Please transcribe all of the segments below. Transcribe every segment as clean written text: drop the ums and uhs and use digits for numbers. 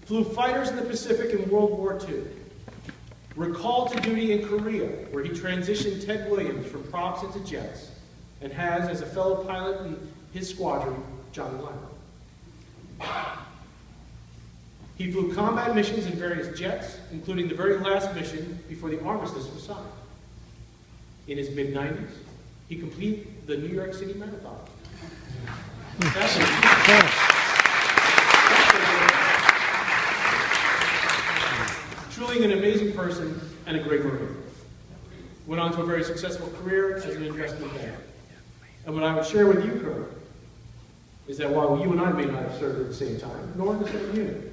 Flew fighters in the Pacific in World War II. Recalled to duty in Korea, where he transitioned Ted Williams from props into jets, and has, as a fellow pilot in his squadron, John Glenn. He flew combat missions in various jets, including the very last mission before the armistice was signed. In his mid-90s, he completed the New York City Marathon. Truly an amazing person and a great Marine. Went on to a very successful career as an investment banker. And what I would share with you, Colonel, is that while you and I may not have served at the same time, nor in the same unit,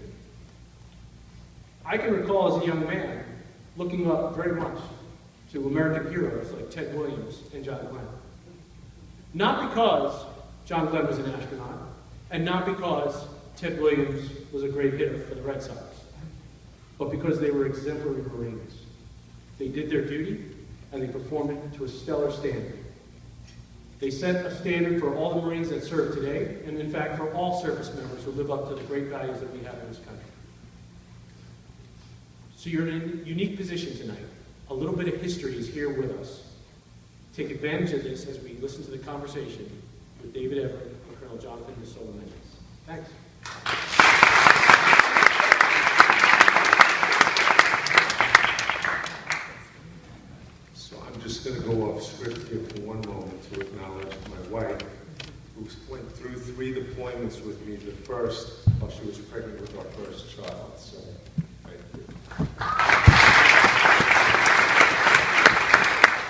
I can recall as a young man looking up very much to American heroes like Ted Williams and John Glenn. Not because John Glenn was an astronaut, and not because Ted Williams was a great hitter for the Red Sox, but because they were exemplary Marines. They did their duty, and they performed it to a stellar standard. They set a standard for all the Marines that serve today, and in fact for all service members who live up to the great values that we have in this country. So you're in a unique position tonight. A little bit of history is here with us. Take advantage of this as we listen to the conversation with David Everett and Colonel Jonathan Sola Mendes. Thanks. So I'm just going to go off script here for one moment to acknowledge my wife, who went through 3 deployments with me, the first while she was pregnant with our first child. So, thank you.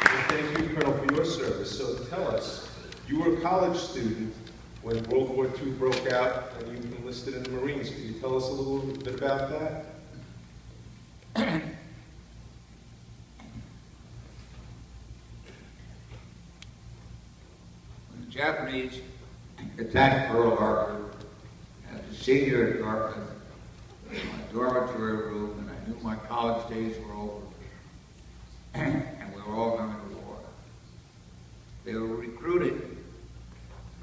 And thank you, Colonel, for your service. So tell us, you were a college student when World War II broke out and you enlisted in the Marines. Can you tell us a little bit about that? When the Japanese attacked Pearl Harbor, as a senior at Dartmouth, in my dormitory room, and I knew my college days were over, and we were all going to war. They were recruited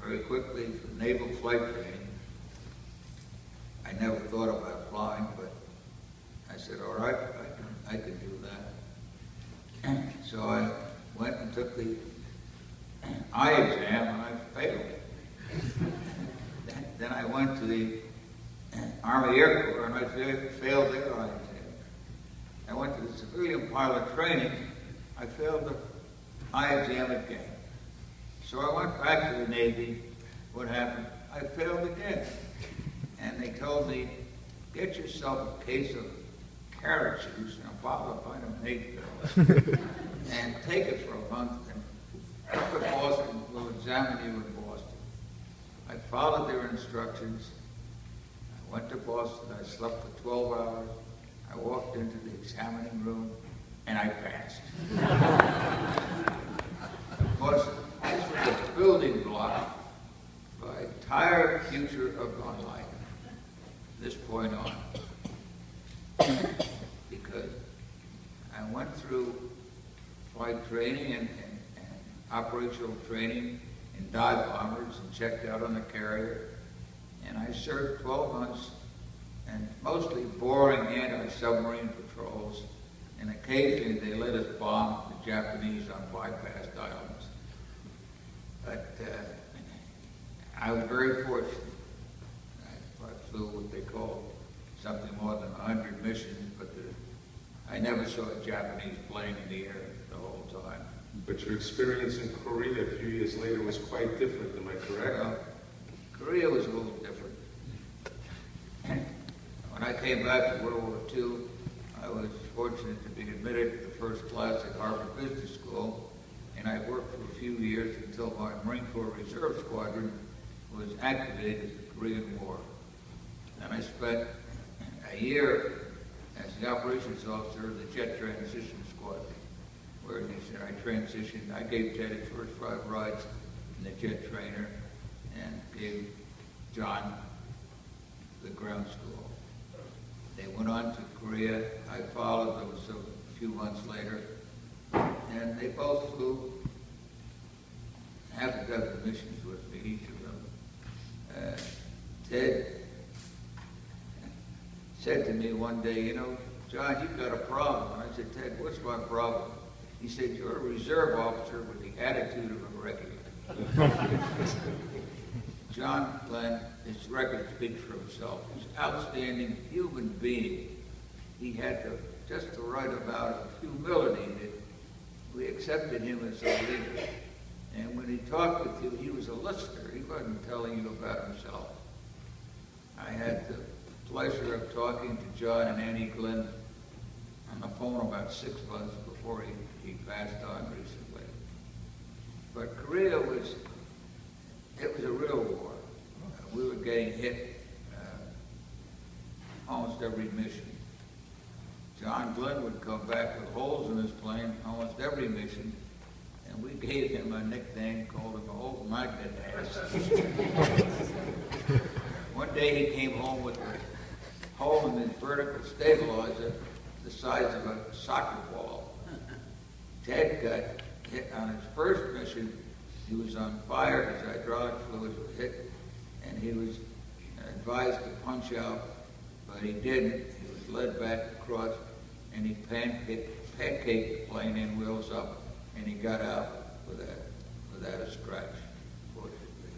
very quickly for naval flight training. I never thought about flying, but I said, all right, I can do that. So I went and took the eye exam, and I failed. Then I went to the Army Air Corps, and I failed their eye exam. I went to the civilian pilot training. I failed the eye exam again. So I went back to the Navy. What happened? I failed again. And they told me, get yourself a case of carrot juice and a bottle of vitamin A and take it for a month, and come to Boston, we'll examine you in Boston. I followed their instructions. I went to Boston. I slept for 12 hours. I walked into the examining room, and I passed. Of course, this was a building block for my entire future of my life, from this point on. Because I went through flight training and operational training in dive bombers and checked out on the carrier. And I served 12 months and mostly boring anti-submarine patrols. And occasionally they let us bomb the Japanese on bypassed islands. But I was very fortunate. I flew what they call something more than 100 missions, but I never saw a Japanese plane in the air the whole time. But your experience in Korea a few years later was quite different, am I correct? Well, Korea was a little different. When I came back from World War II, I was fortunate to be admitted to the first class at Harvard Business School, and I worked for a few years until my Marine Corps Reserve Squadron was activated in the Korean War. And I spent a year as the operations officer of the Jet Transition Squadron, where I transitioned. I gave Ted his first 5 rides in the jet trainer and gave John the ground school. They went on to Korea. I followed them a few months later, and they both flew half a dozen missions with me, each of them. Ted said to me one day, you know, John, you've got a problem. And I said, Ted, what's my problem? He said, you're a reserve officer with the attitude of a regular. John Glenn, his record speaks for himself. He's an outstanding human being. He had just the right amount of humility that we accepted him as a leader. And when he talked with you, he was a listener. He wasn't telling you about himself. I had the pleasure of talking to John and Annie Glenn on the phone about 6 months before he passed on recently. But Korea it was a real war. We were getting hit almost every mission. John Glenn would come back with holes in his plane almost every mission, and we gave him a nickname, called him Old Magnet Ass. One day he came home with a hole in his vertical stabilizer the size of a soccer ball. Ted got hit on his first mission. He was on fire, his hydraulic fluids were hit, and he was advised to punch out, but he didn't. He was led back across, and he pancaked the plane in, wheels up, and he got out without a scratch, fortunately.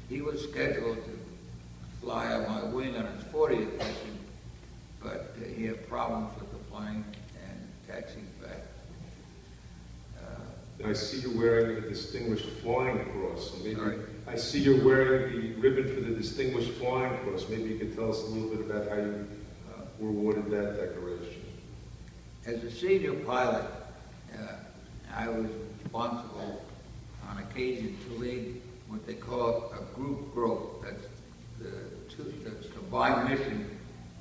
He was scheduled to fly on my wing on his 40th mission, but he had problems with the plane and taxied back. I see you're wearing a Distinguished Flying Cross. So maybe Right. I see you're wearing the ribbon for the Distinguished Flying Cross. Maybe you could tell us a little bit about how you were awarded that decoration. As a senior pilot, I was responsible on occasion to lead what they call a group growth. That's the combined mission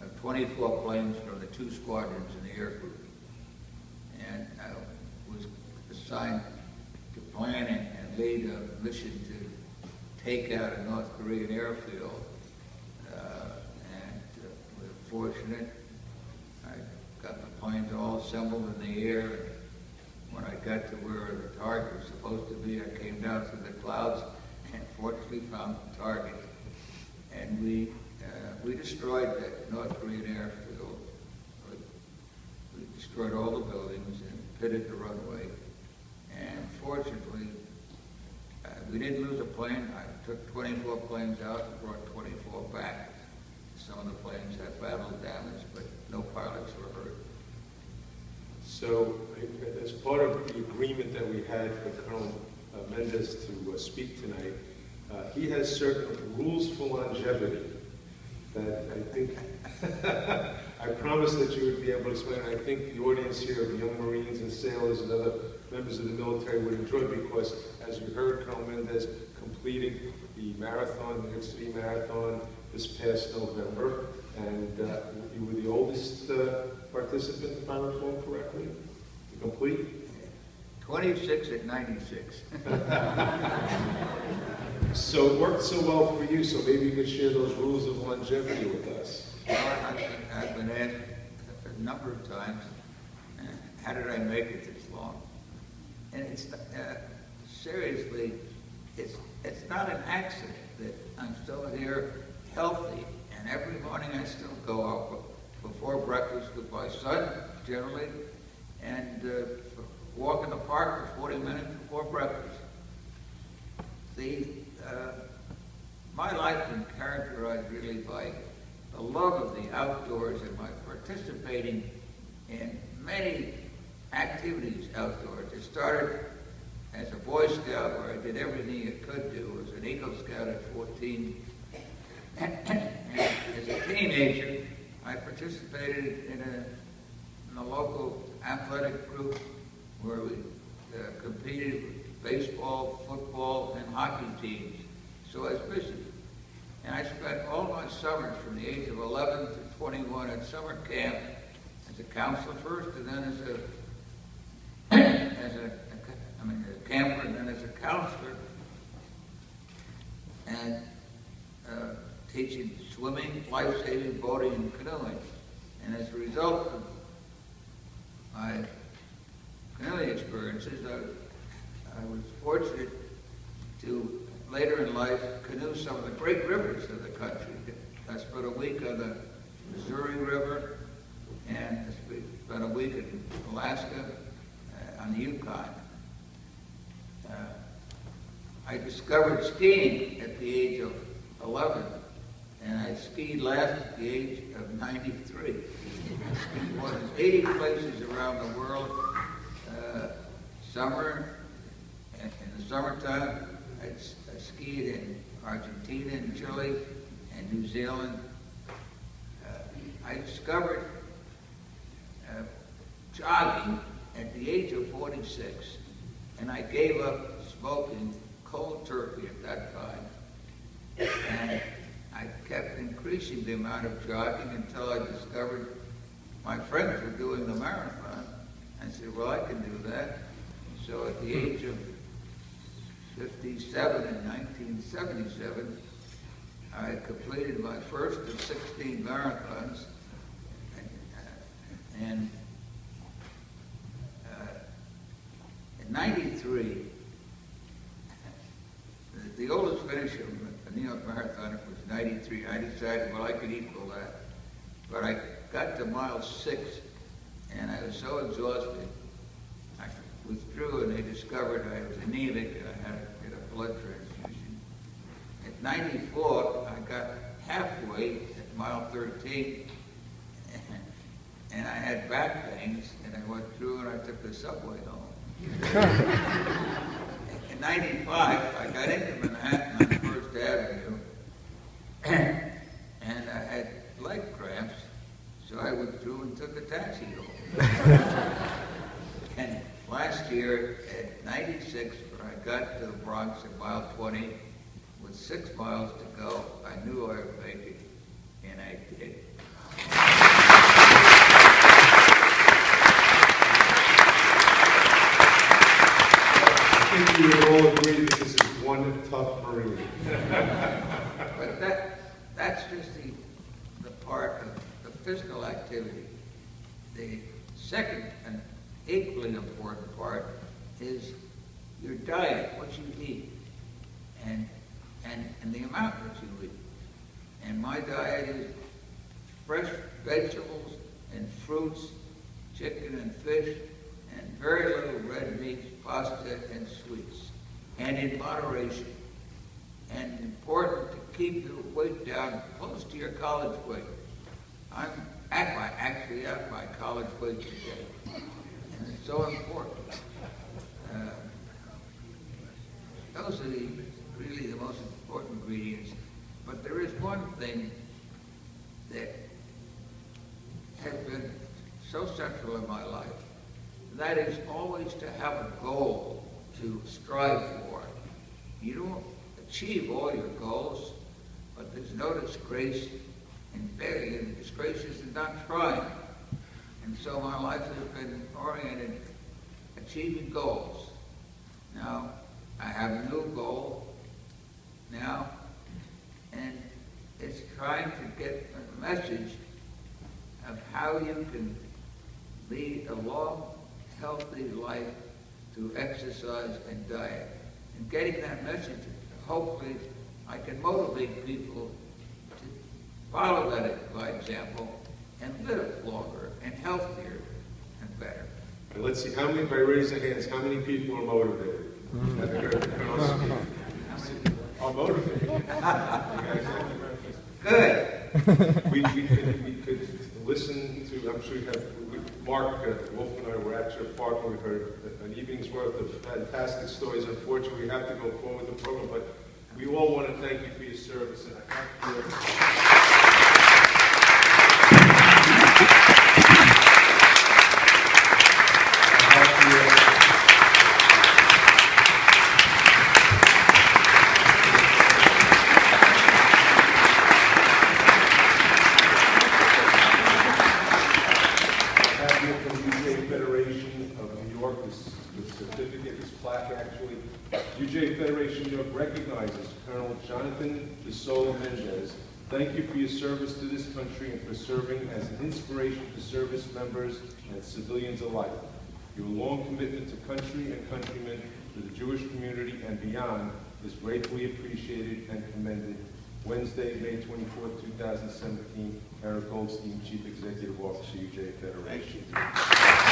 of 24 planes from the 2 squadrons in the air group. And I was assigned to plan and lead a mission to take out a North Korean airfield. We were fortunate. I got the planes all assembled in the air. When I got to where the target was supposed to be, I came down through the clouds and fortunately found the target. And we destroyed that North Korean airfield. We destroyed all the buildings and pitted the runway. And fortunately, we didn't lose a plane. I took 24 planes out and brought 24 back. Some of the planes had battle damage, but no pilots were hurt. So, as part of the agreement that we had for Colonel Mendes to speak tonight, he has certain rules for longevity that I think, I promised that you would be able to explain. I think the audience here of young Marines and sailors and other members of the military would enjoy, because, as you heard, Colonel Mendes completed the marathon, New York City Marathon, this past November, and you were the oldest participant, if I recall correctly, to complete? 26 at 96. So it worked so well for you, so maybe you could share those rules of longevity with us. Well, I've been asked a number of times, how did I make it this long? And it's seriously, it's not an accident that I'm still here healthy, and every morning I still go out before breakfast with my son, generally, and walk in the park for 40 minutes before breakfast. My life been characterized really by the love of the outdoors and my participating in many activities outdoors. It started as a Boy Scout, where I did everything I could do. I was an Eagle Scout at 14. And as a teenager, I participated in a local athletic group where we competed with baseball, football, and hockey teams. So I was busy. And I spent all my summers from the age of 11 to 21 at summer camp as a counselor first, and then as a camper, and then as a counselor, and teaching swimming, life-saving, boating, and canoeing. And as a result of my canoeing experiences, I was fortunate to, later in life, canoe some of the great rivers of the country. I spent a week on the Missouri River, and spent a week in Alaska on the Yukon. I discovered skiing at the age of 11, and I skied last at the age of 93. I skied more than 80 places around the world. In the summertime, I skied in Argentina and Chile and New Zealand. I discovered jogging at the age of 46, and I gave up smoking cold turkey at that time. And I kept increasing the amount of jogging until I discovered my friends were doing the marathon. I said, well, I can do that. So at the age of 57 in 1977, I completed my first of 16 marathons. And in 93, the oldest finish of a New York Marathon was 93. I decided, well, I could equal that. But I got to mile 6, and I was so exhausted, I withdrew, and they discovered I was anemic, and I had to get a blood transfusion. At 94, I got halfway at mile 13, and I had back pains, and I went through, and I took the subway home. In 95, I got into Manhattan on First Avenue, and I had leg cramps, so I withdrew and took a taxi home. And last year, at 96, when I got to the Bronx at mile 20, with 6 miles to go, I knew I would make it, and I did. I think we would all agree that this is one tough Marine. But that's just the part of the physical activity. The second and equally important part is your diet, what you eat, and the amount that you eat. And my diet is fresh vegetables and fruits, chicken and fish, and very little red meat, pasta, and sweets, and in moderation. And important to keep your weight down close to your college weight. I'm actually at my college weight today, and it's so important. Those are really the most important ingredients. But there is one thing that has been so central in my life. That is always to have a goal to strive for. You don't achieve all your goals, but there's no disgrace in failing, and the disgrace is in not trying. And so my life has been oriented achieving goals. Now, I have a new goal now, and it's trying to get a message of how you can lead a long, healthy life through exercise and diet. And getting that message, hopefully, I can motivate people to follow that by example and live longer and healthier and better. And let's see, how many, by raise of hands, how many people are motivated? Are motivated. Good. We could listen to, I'm sure you have, Mark Wolf and I were at your park and we heard an evening's worth of fantastic stories. Unfortunately, we have to go forward with the program, but we all want to thank you for your service. And I have UJ Federation of New York recognizes Colonel Jonathan de Sola Mendes. Thank you for your service to this country and for serving as an inspiration to service members and civilians alike. Your long commitment to country and countrymen, to the Jewish community and beyond is gratefully appreciated and commended. Wednesday, May 24th, 2017. Eric Goldstein, Chief Executive Officer, UJ Federation. Thank you.